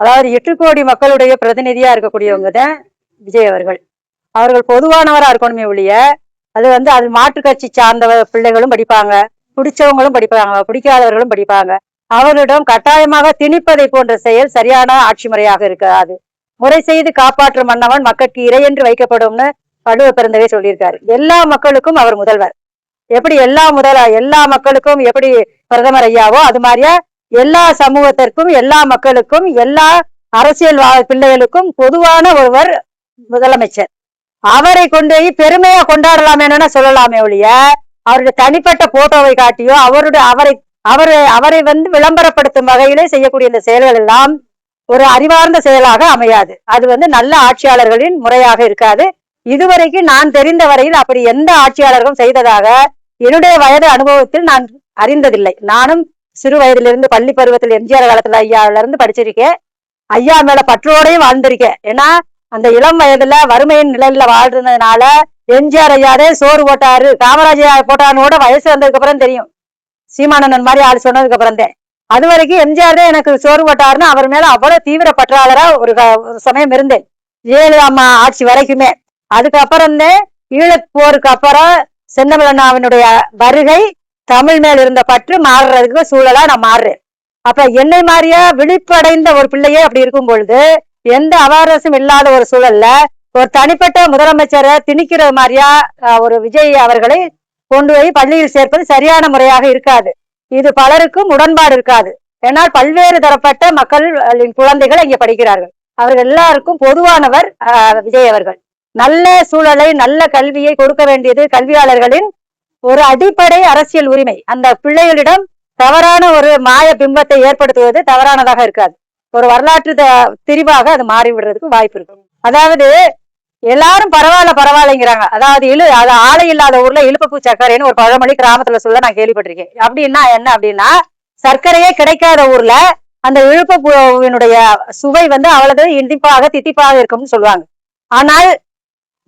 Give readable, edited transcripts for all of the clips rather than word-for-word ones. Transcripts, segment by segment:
அதாவது 8 கோடி மக்களுடைய பிரதிநிதியா இருக்கக்கூடியவங்க தான் விஜய் அவர்கள். அவர்கள் பொதுவானவரா இருக்கணுமே ஒழிய அது மாற்று கட்சி சார்ந்த பிள்ளைகளும் படிப்பாங்க, பிடிச்சவங்களும் படிப்பாங்க, பிடிக்காதவர்களும் படிப்பாங்க. அவர்களிடம் கட்டாயமாக திணிப்பதை போன்ற செயல் சரியான ஆட்சி முறையாக இருக்காது. முறை செய்து காப்பாற்றும் மன்னவன் மக்களுக்கு இறை என்று வைக்கப்படும்னு வள்ளுவ பிறந்தவே சொல்லியிருக்காரு. எல்லா மக்களுக்கும் அவர் முதல்வர். எப்படி எல்லா மக்களுக்கும் எப்படி பிரதமர் ஐயாவோ அது மாதிரியா எல்லா சமூகத்திற்கும் எல்லா மக்களுக்கும் எல்லா அரசியல் பிள்ளைகளுக்கும் பொதுவான ஒருவர் முதலமைச்சர். அவரை கொண்டு போய் பெருமையா கொண்டாடலாமேன்னு சொல்லலாமே ஒழிய அவருடைய தனிப்பட்ட போட்டோவை காட்டியோ அவரை விளம்பரப்படுத்தும் வகையிலே செய்யக்கூடிய இந்த செயல்கள் எல்லாம் ஒரு அறிவார்ந்த செயலாக அமையாது. அது நல்ல ஆட்சியாளர்களின் முறையாக இருக்காது. இதுவரைக்கும் நான் தெரிந்த வரையில் அப்படி எந்த ஆட்சியாளர்களும் செய்ததாக என்னுடைய வயது அனுபவத்தில் நான் அறிந்ததில்லை. நானும் சிறு வயதிலிருந்து பள்ளி பருவத்தில் எம்ஜிஆர் காலத்துல ஐயாவில இருந்து படிச்சிருக்கேன். ஐயா மேல பற்றோடையும் வாழ்ந்திருக்கேன். ஏன்னா அந்த இளம் வயதுல வறுமையின் நிலையில வாழ்றதுனால எம்ஜிஆர் ஐயாரே சோறு போட்டாரு, காமராஜர் போட்டானோட வயசு வந்ததுக்கு அப்புறம் தெரியும். சீமானந்தன் மாதிரி ஆள் சொன்னதுக்கு அப்புறம் தான். அது வரைக்கும் எம்ஜிஆர் தான் எனக்கு சோறு போட்டாருன்னு அவர் மேல அவ்வளவு தீவிர பற்றாளரா ஒரு சமயம் இருந்தேன். ஜெயலலிதா ஆட்சி வரைக்குமே. அதுக்கப்புறம்தான் ஈழப்போருக்கு அப்புறம் செந்தமிழண்ணாவினுடைய வருகை தமிழ் மேல் இருந்த பற்று மாறுறதுக்கு சூழலா நான் மாறுறேன். அப்ப என்னை மாதிரியா விழிப்படைந்த ஒரு பிள்ளையே அப்படி இருக்கும் பொழுது எந்த அவேர்னஸும் இல்லாத ஒரு சூழல்ல ஒரு தனிப்பட்ட முதலமைச்சரை திணிக்கிற மாதிரியா ஒரு விஜய் அவர்களை கொண்டு போய் பள்ளியில் சேர்ப்பது சரியான முறையாக இருக்காது. இது பலருக்கும் உடன்பாடு இருக்காது. ஏன்னால் பல்வேறு தரப்பட்ட மக்களின் குழந்தைகள் இங்க படிக்கிறார்கள். அவர்கள் எல்லாருக்கும் பொதுவானவர் விஜய் அவர்கள். நல்ல சூழலை நல்ல கல்வியை கொடுக்க வேண்டியது கல்வியாளர்களின் ஒரு அடிப்படை அரசியல் உரிமை. அந்த பிள்ளைகளிடம் தவறான ஒரு மாய பிம்பத்தை ஏற்படுத்துவது தவறானதாக இருக்காது. ஒரு வரலாற்று திரிவாக அது மாறிவிடுறதுக்கு வாய்ப்பு இருக்கு. அதாவது எல்லாரும் பரவாயில்லைங்கிறாங்க. அது ஆலை இல்லாத ஊர்ல இழுப்பப்பூ சர்க்கரைன்னு ஒரு பழமொழி கிராமத்துல சொல்ல நான் கேள்விப்பட்டிருக்கேன். அப்படின்னா என்ன அப்படின்னா, சர்க்கரையே கிடைக்காத ஊர்ல அந்த இழுப்பப்பூவினுடைய சுவை அவ்வளவு இனிப்பாக தித்திப்பாக இருக்கும்னு சொல்லுவாங்க. ஆனால்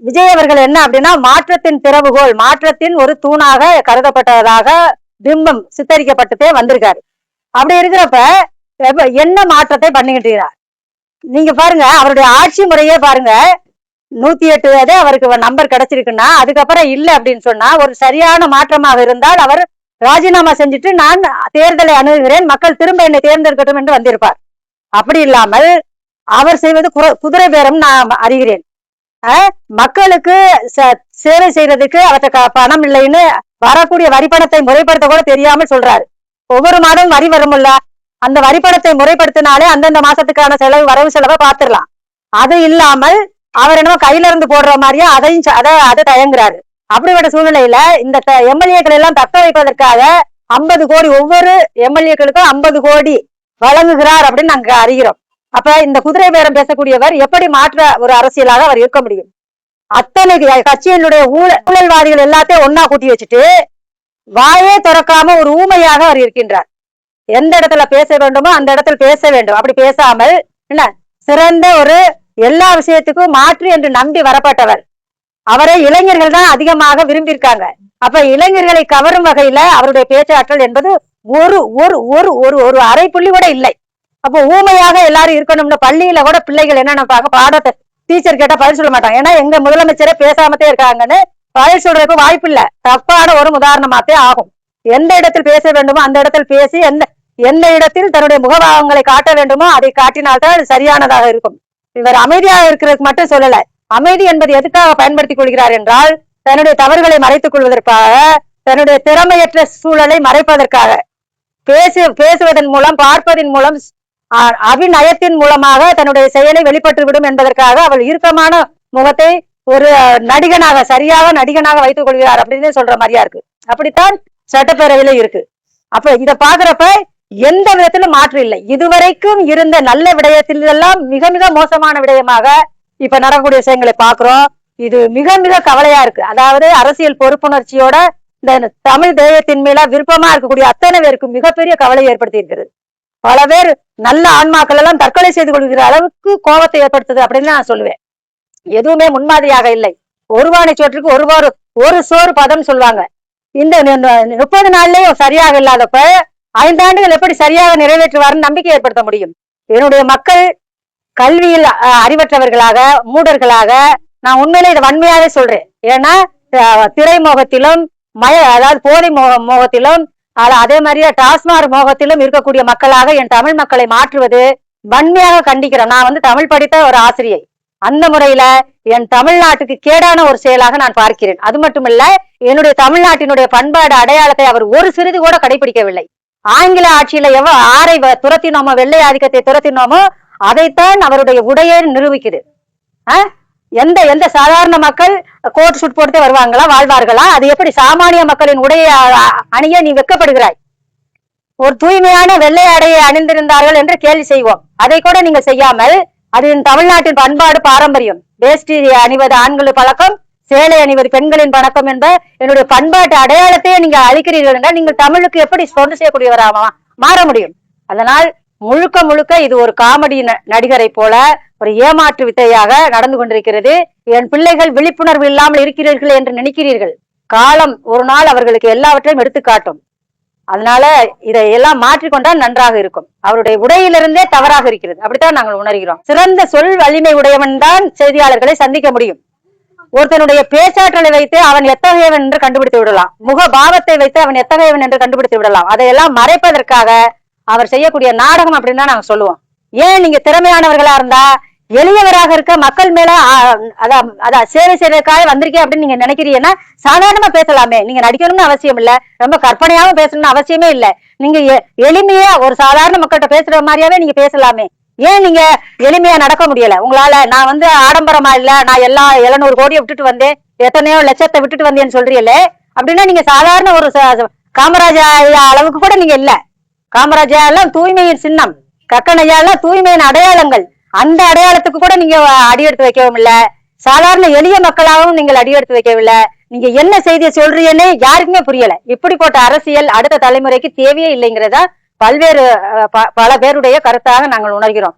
விஜய் அவர்கள் என்ன அப்படின்னா, மாற்றத்தின் திறவுகோல், மாற்றத்தின் ஒரு தூணாக கருதப்பட்டதாக பிம்பம் சித்தரிக்கப்பட்டுட்டே வந்திருக்காரு. அப்படி இருக்கிறப்ப என்ன மாற்றத்தை பண்ணிக்கிட்டு நீங்க பாருங்க. அவருடைய ஆட்சி முறையே பாருங்க. 108 அவருக்கு நம்பர் கிடைச்சிருக்குன்னா அதுக்கப்புறம் இல்லை அப்படின்னு சொன்னா ஒரு சரியான மாற்றமாக இருந்தால் அவர் ராஜினாமா செஞ்சுட்டு நான் தேர்தலை அணுகுகிறேன், மக்கள் திரும்ப என்னை தேர்ந்தெடுக்கட்டும் என்று வந்திருப்பார். அப்படி இல்லாமல் அவர் செய்வது குதிரை பேரம் நான் அறிகிறேன். மக்களுக்கு சேவை செய்யறதுக்கு அவர்கிட்ட பணம் இல்லைன்னு வரக்கூடிய வரிப்பணத்தை முறைப்படுத்த கூட தெரியாமல் சொல்றாரு. ஒவ்வொரு மாதமும் வரி வரும்ல, அந்த வரிப்பணத்தை முறைப்படுத்தினாலே அந்தந்த மாசத்துக்கான வரவு செலவை பார்த்துடலாம். அது இல்லாமல் அவர் என்னமோ கையில இருந்து போடுற மாதிரியா அதை தயங்குறாரு. அப்படிப்பட்ட சூழ்நிலையில இந்த எம்எல்ஏக்கள் எல்லாம் தக்க வைப்பதற்காக 50 கோடி ஒவ்வொரு எம்எல்ஏக்களுக்கும் 50 கோடி வழங்குகிறார் அப்படின்னு நாங்க அறிகிறோம். அப்ப இந்த குதிரை பேரம் பேசக்கூடியவர் எப்படி மாற்ற ஒரு அரசியலாக அவர் இருக்க முடியும்? அத்தனை கட்சியினுடைய ஊழல்வாதிகள் எல்லாத்தையும் ஒன்னா கூட்டி வச்சுட்டு வாயே திறக்காம ஒரு ஊமையாக அவர் இருக்கின்றார். எந்த இடத்துல பேச வேண்டுமோ அந்த இடத்துல பேச வேண்டும். அப்படி பேசாமல் என்ன சிறந்த ஒரு எல்லா விஷயத்துக்கும் மாற்று என்று நம்பி வரப்பட்டவர். அவரை இளைஞர்கள் தான் அதிகமாக விரும்பியிருக்காங்க. அப்ப இளைஞர்களை கவரும் வகையில அவருடைய பேச்சாற்றல் என்பது ஒரு ஒரு ஒரு ஒரு ஒரு அரை புள்ளி கூட இல்லை. அப்போ ஊமையாக எல்லாரும் இருக்கணும்னு பள்ளியில கூட பிள்ளைகள் என்ன நினைப்பாங்க, பாடத்தை டீச்சர் கேட்டா பதில் சொல்ல மாட்டாங்க. ஏன்னா எங்க முதலமைச்சரே பேசாமத்தே இருக்காங்கன்னு பதில் சொல்றதுக்கு வாய்ப்பு இல்லை. தப்பான ஒரு உதாரணமாத்தே ஆகும். எந்த இடத்தில் பேச வேண்டுமோ அந்த இடத்தில் பேசி எந்த இடத்தில் தன்னுடைய முகபாவங்களை காட்ட வேண்டுமோ அதை காட்டினால்தான் அது சரியானதாக இருக்கும். இவர் அமைதியாக இருக்கிறதுக்கு மட்டும் சொல்லல. அமைதி என்பது எதுக்காக பயன்படுத்திக் கொள்கிறார் என்றால் தன்னுடைய தவறுகளை மறைத்துக் கொள்வதற்காக, தன்னுடைய திறமையற்ற சூழலை மறைப்பதற்காக, பேசுவதன் மூலம் பார்ப்பதன் மூலம் அபிநயத்தின் மூலமாக தன்னுடைய செயலை வெளிப்பட்டு விடும் என்பதற்காக அவள் இறுக்கமான முகத்தை ஒரு நடிகனாக சரியாக நடிகனாக வைத்துக் கொள்கிறார் அப்படின்னு சொல்ற மாதிரியா இருக்கு. அப்படித்தான் சட்டப்பேரவையில இருக்கு. அப்ப இத பாக்குறப்ப எந்த விதத்திலும் மாற்று இல்லை. இதுவரைக்கும் இருந்த நல்ல விடயத்தில் எல்லாம் மிக மிக மோசமான விடயமாக இப்ப நடக்கக்கூடிய விஷயங்களை பாக்குறோம். இது மிக மிக கவலையா இருக்கு. அதாவது அரசியல் பொறுப்புணர்ச்சியோட இந்த தமிழ் தெய்வத்தின் மேல விருப்பமா இருக்கக்கூடிய அத்தனை பேருக்கு மிகப்பெரிய கவலை ஏற்படுத்தி இருக்கிறது. பல பேர் நல்ல ஆன்மாக்கள் எல்லாம் தற்கொலை செய்து கொள்கிற அளவுக்கு கோபத்தை ஏற்படுத்துது அப்படின்னு நான் சொல்லுவேன். எதுவுமே முன்மாதிரியாக இல்லை. ஒருவானை சோற்றுக்கு ஒரு சோறு பதம் சொல்லுவாங்க. இந்த 30 நாள்லயும் சரியாக இல்லாதப்ப 5 ஆண்டுகள் எப்படி சரியாக நிறைவேற்றுவாருன்னு நம்பிக்கை ஏற்படுத்த முடியும்? என்னுடைய மக்கள் கல்வியில் அறிவற்றவர்களாக மூடர்களாக, நான் உண்மையிலே இதை வன்மையாவே சொல்றேன். ஏன்னா திரை மோகத்திலும் அதாவது போதை மோகத்திலும் அதே மாதிரியே டாஸ்மாக் மோகத்திலும் இருக்கக்கூடிய மக்களாக என் தமிழ் மக்களை மாற்றுவது வன்மையாக கண்டிக்கிறேன். நான் தமிழ் படித்த ஒரு ஆசிரியை. அந்த முறையில என் தமிழ்நாட்டுக்கு கேடான ஒரு செயலாக நான் பார்க்கிறேன். அது மட்டுமல்ல, என்னுடைய தமிழ்நாட்டினுடைய பண்பாடு அடையாளத்தை அவர் ஒரு சிறிது கூட கடைபிடிக்கவில்லை. ஆங்கில ஆட்சியில ஆரை துரத்தினோமோ, வெள்ளை ஆதிக்கத்தை துரத்தினோமோ, அதைத்தான் அவருடைய உடையை நிரூபிக்குது. எந்த எந்த சாதாரண மக்கள் கோட் சூட் போட்டு வருவாங்களா, வாழ்வார்களா? அது எப்படி சாமானிய மக்களின் உடையை அணிய நீ வெட்கப்படுகிறாய்? ஒரு தூய்மையான வெள்ளை ஆடையை அணிந்திருந்தார்கள் என்று கேள்வி செய்வோம். அதை கூட நீங்க செய்யாமல், அது தமிழ்நாட்டின் பண்பாடு பாரம்பரியம். வேஷ்டி அணிவது ஆண்களின் பழக்கம், சேலை அணிவது பெண்களின் பழக்கம் என்ற என்னுடைய பண்பாட்டு அடையாளத்தையே நீங்க அழிக்கிறீர்கள் என்றால் நீங்கள் தமிழுக்கு எப்படி தொண்டு செய்யக்கூடியவராக மாற முடியும்? அதனால் முழுக்க முழுக்க இது ஒரு காமெடி நடிகரை போல ஒரு ஏமாற்று வித்தையாக நடந்து கொண்டிருக்கிறது. என் பிள்ளைகள் விழிப்புணர்வு இல்லாமல் இருக்கிறீர்கள் என்று நினைக்கிறீர்கள். காலம் ஒரு நாள் அவர்களுக்கு எல்லாவற்றையும் எடுத்துக்காட்டும். அதனால இதையெல்லாம் மாற்றிக்கொண்டால் நன்றாக இருக்கும். அவருடைய உடையிலிருந்தே தவறாக இருக்கிறது. அப்படித்தான் நாங்கள் உணர்கிறோம். சிறந்த சொல் வலிமை உடையவன் தான் செய்தியாளர்களை சந்திக்க முடியும். ஒருத்தனுடைய பேச்சாற்றலை வைத்து அவன் எத்தகையவன் என்று கண்டுபிடித்து விடலாம். முக பாவத்தை வைத்து அவன் எத்தகையவன் என்று கண்டுபிடித்து விடலாம். அதையெல்லாம் மறைப்பதற்காக அவர் செய்யக்கூடிய நாடகம் அப்படின்னு தான் நாங்க சொல்லுவோம். ஏன் நீங்க திறமையானவர்களா இருந்தா எளியவராக இருக்க மக்கள் மேல அதான் சேவை செய்யறதுக்காக வந்திருக்கேன் அப்படின்னு நீங்க நினைக்கிறீங்கன்னா சாதாரணமா பேசலாமே. நீங்க நடிக்கணும்னு அவசியம் இல்ல, ரொம்ப கற்பனையாவும் பேசணும்னு அவசியமே இல்ல. நீங்க எளிமையா ஒரு சாதாரண மக்கள்கிட்ட பேசுற மாதிரியாவே நீங்க பேசலாமே. ஏன் நீங்க எளிமையா நடக்க முடியல உங்களால? நான் ஆடம்பரமா இல்ல, நான் எல்லா 700 கோடியை விட்டுட்டு வந்தேன், எத்தனையோ லட்சத்தை விட்டுட்டு வந்தேன்னு சொல்றீங்களே. அப்படின்னா நீங்க சாதாரண ஒரு காமராஜா அளவுக்கு கூட நீங்க இல்ல. காமராஜா எல்லாம் தூய்மையின் சின்னம், கக்கனையா எல்லாம் தூய்மையின் அடையாளங்கள். அந்த அடையாளத்துக்கு கூட நீங்க அடியெடுத்து வைக்கவும் இல்ல. சாதாரண எளிய மக்களாகவும் நீங்கள் அடியெடுத்து வைக்கவில்லை. நீங்க என்ன செய்தியை சொல்றீங்கன்னே யாருக்குமே புரியல. இப்படிப்பட்ட அரசியல் அடுத்த தலைமுறைக்கு தேவையே இல்லைங்கிறதா பல்வேறு பல பேருடைய கருத்தாக நாங்கள் உணர்கிறோம்.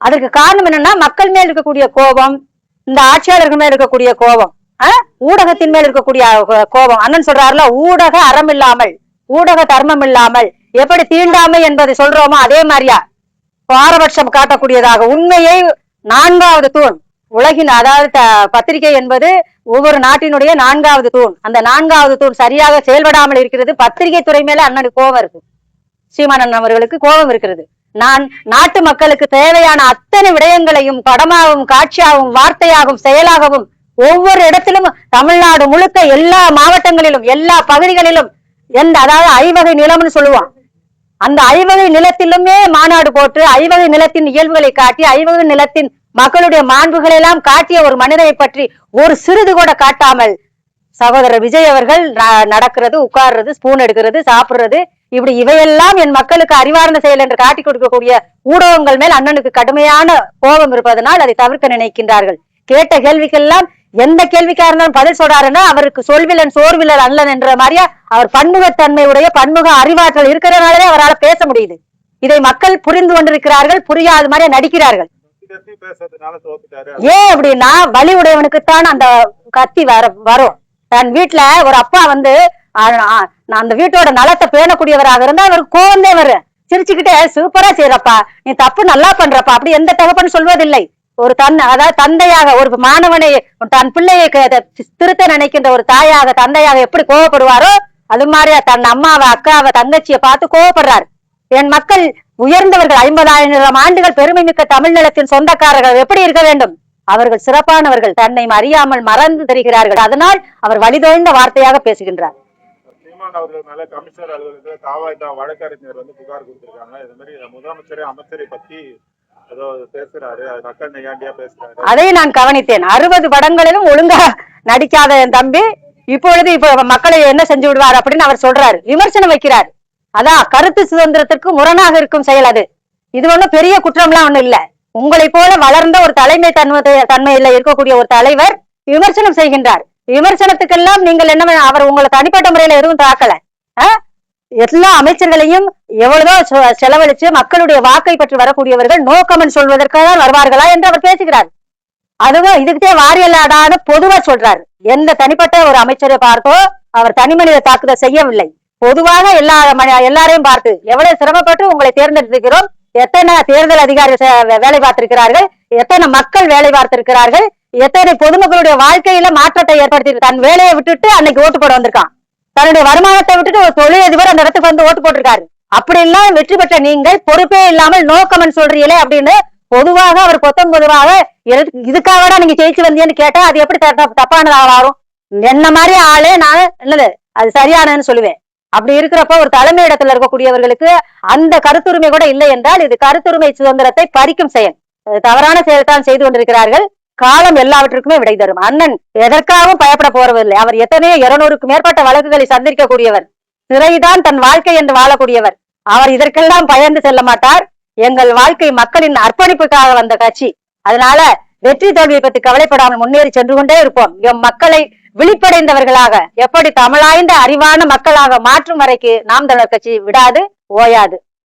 அதுக்கு காரணம் என்னன்னா, மக்கள் மேல் இருக்கக்கூடிய கோபம், இந்த ஆட்சியாளர்கள் மேல் இருக்கக்கூடிய கோபம், ஊடகத்தின் மேல் இருக்கக்கூடிய கோபம். அண்ணன் சொல்றாருல, ஊடக அறம் இல்லாமல், ஊடக தர்மம் இல்லாமல் எப்படி தீண்டாமை என்பதை சொல்றோமோ அதே மாதிரியா பாரபட்சம் காட்டக்கூடியதாக உண்மையை 4வது தூண் உலகின், அதாவது பத்திரிகை என்பது ஒவ்வொரு நாட்டினுடைய 4வது தூண். அந்த 4வது தூண் சரியாக செயல்படாமல் இருக்கிறது. பத்திரிகை துறை மேல அண்ணனுக்கு கோபம் இருக்கு, சீமானன் அவர்களுக்கு கோபம் இருக்கிறது. நான் நாட்டு மக்களுக்கு தேவையான அத்தனை விடயங்களையும் படமாகவும் காட்சியாகவும் வார்த்தையாகவும் செயலாகவும் ஒவ்வொரு இடத்திலும் தமிழ்நாடு முழுக்க எல்லா மாவட்டங்களிலும் எல்லா பகுதிகளிலும் அதாவது ஐவகை நிலம்னு சொல்லுவான். அந்த ஐவகை நிலத்திலுமே மாநாடு போட்டு ஐவகை நிலத்தின் இயல்புகளை காட்டி ஐவகை நிலத்தின் மக்களுடைய மாண்புகளை எல்லாம் காட்டிய ஒரு மனிதனை பற்றி ஒரு சிறிது கூட காட்டாமல் சகோதரர் விஜய் அவர்கள் நடக்கிறது, உட்கார்றது, ஸ்பூன் எடுக்கிறது, சாப்பிடுறது, இப்படி இவையெல்லாம் என் மக்களுக்கு அறிவார்ந்த செயல் என்று காட்டி கொடுக்கக்கூடிய ஊடகங்கள் மேல் அண்ணனுக்கு கடுமையான கோபம் இருப்பதனால் அதை தவிர்க்க நினைக்கின்றார்கள். கேட்ட கேள்விக்கெல்லாம் எந்த கேள்விக்கா இருந்தாலும் பதில் சொல்றாருன்னா அவருக்கு சொல்விலன் சோர்விலன் அல்லன் என்ற மாதிரியா அவர் பன்முகத்தன்மையுடைய பன்முக அறிவாற்றல் இருக்கிறதுனாலே அவரால் பேச முடியுது. இதை மக்கள் புரிந்து கொண்டிருக்கிறார்கள், புரியாத மாதிரியா நடிக்கிறார்கள். ஏன் அப்படின்னா, வலி உடையவனுக்குத்தான் அந்த கத்தி வரும். தன் வீட்டுல ஒரு அப்பா அந்த வீட்டோட நலத்தை பேணக்கூடியவராக இருந்தா அவருக்கு கோவந்தே வரும். சிரிச்சுக்கிட்டே சூப்பரா செய்யறப்பா, நீ தப்பு நல்லா பண்றப்பா, அப்படி எந்த தகப்பன்னு சொல்வதில்லை. ஒரு அதாவது தந்தையாக ஒரு மாணவனை தன் பிள்ளையை திருத்த நினைக்கின்ற ஒரு தாயாக தந்தையாக எப்படி கோவப்படுவாரோ அது மாதிரியா தன் அம்மாவை அக்காவை தங்கச்சியை பார்த்து கோவப்படுறாரு. என் மக்கள் உயர்ந்தவர்கள், 50,000 ஆண்டுகள் பெருமை மிக்க தமிழ் நிலத்தின் சொந்தக்காரர்கள் எப்படி இருக்க வேண்டும்? அவர்கள் சிறப்பானவர்கள், தன்னை அறியாமல் மறந்து தெரிகிறார்கள். அதனால் அவர் வழிதோய்ந்த வார்த்தையாக பேசுகின்றார். வழக்கறிஞர் புகார் கொடுத்திருக்காங்க. இது மாதிரி முதலமைச்சரே அமைச்சரை பத்தி அதை நான் கவனித்தேன். 60 படங்களிலும் ஒழுங்கா நடிக்காத என் தம்பி இப்பொழுது மக்களை என்ன செஞ்சு விடுவார் அப்படின்னு அவர் சொல்றாரு, விமர்சனம் வைக்கிறார். அதான் கருத்து சுதந்திரத்திற்கு முரணாக இருக்கும் செயல் அது. இது ஒண்ணும் பெரிய குற்றம்லாம் ஒண்ணும் இல்ல. உங்களை போல வளர்ந்த ஒரு தலைமை தன்மையில இருக்கக்கூடிய ஒரு தலைவர் விமர்சனம் செய்கின்றார். விமர்சனத்துக்கெல்லாம் நீங்கள் என்ன, அவர் உங்களை தனிப்பட்ட முறையில எதுவும் தாக்கல. எல்லா அமைச்சர்களையும் எவ்வளவோ செலவழிச்சு மக்களுடைய வாக்கை பற்றி வரக்கூடியவர்கள் நோ கமெண்ட் சொல்வதற்காக வருவார்களா என்று அவர் பேசுகிறார். அதுவும் இதுக்கிட்டே வாரியலாடாத பொதுவா சொல்றாரு. எந்த தனிப்பட்ட ஒரு அமைச்சரை பார்த்தோ அவர் தனி மனித தாக்குதல் செய்யவில்லை. பொதுவாக எல்லாரையும் பார்த்து எவ்வளவு சிரமப்பட்டு உங்களை தேர்ந்தெடுத்திருக்கிறோம், எத்தனை தேர்தல் அதிகாரி வேலை பார்த்திருக்கிறார்கள், எத்தனை மக்கள் வேலை பார்த்திருக்கிறார்கள், எத்தனை பொதுமக்களுடைய வாழ்க்கையில மாற்றத்தை ஏற்படுத்தி தன் வேலையை விட்டுட்டு அன்னைக்கு ஓட்டு போட வந்திருக்கான். தன்னுடைய வருமானத்தை விட்டுட்டு ஒரு தொழிலதிபர் அந்த இடத்துக்கு வந்து ஓட்டு போட்டிருக்காரு. அப்படி எல்லாம் வெற்றி பெற்ற நீங்கள் பொறுப்பே இல்லாமல் நோ கமெண்ட் சொல்றீங்களே அப்படின்னு பொதுவாக அவர் பொதுவாக இதுக்காக நீங்க ஜெயிச்சு வந்தீங்கன்னு கேட்டா அது எப்படி தப்பானதாக வரும்? என்ன மாதிரி ஆளே நான் என்னது அது சரியானன்னு சொல்லுவேன். அப்படி இருக்கிறப்ப ஒரு தலைமை இடத்துல இருக்கக்கூடியவர்களுக்கு அந்த கருத்துரிமை கூட இல்லை என்றால் இது கருத்துரிமை சுதந்திரத்தை பறிக்கும் செயல், தவறான செயல்தான் செய்து கொண்டிருக்கிறார்கள். காலம் எல்லாவற்றுக்குமே விடை தரும். அண்ணன் எதற்காகவும் பயப்பட போறதில்லை. அவர் எத்தனையோ 200க்கும் மேற்பட்ட வழக்குகளை சந்திக்கக்கூடியவர், சிறைதான் தன் வாழ்க்கை என்று வாழக்கூடியவர். அவர் இதற்கெல்லாம் பயந்து செல்ல மாட்டார். எங்கள் வாழ்க்கை மக்களின் அர்ப்பணிப்புக்காக வந்த கட்சி. அதனால வெற்றி தோல்வியை பற்றி கவலைப்படாமல் முன்னேறி சென்று கொண்டே இருப்போம். எம் மக்களை விழிப்படைந்தவர்களாக எப்படி தமிழாய்ந்த அறிவான மக்களாக மாற்றும் வரைக்கு நாம் தமிழர் கட்சி விடாது, ஓயாது.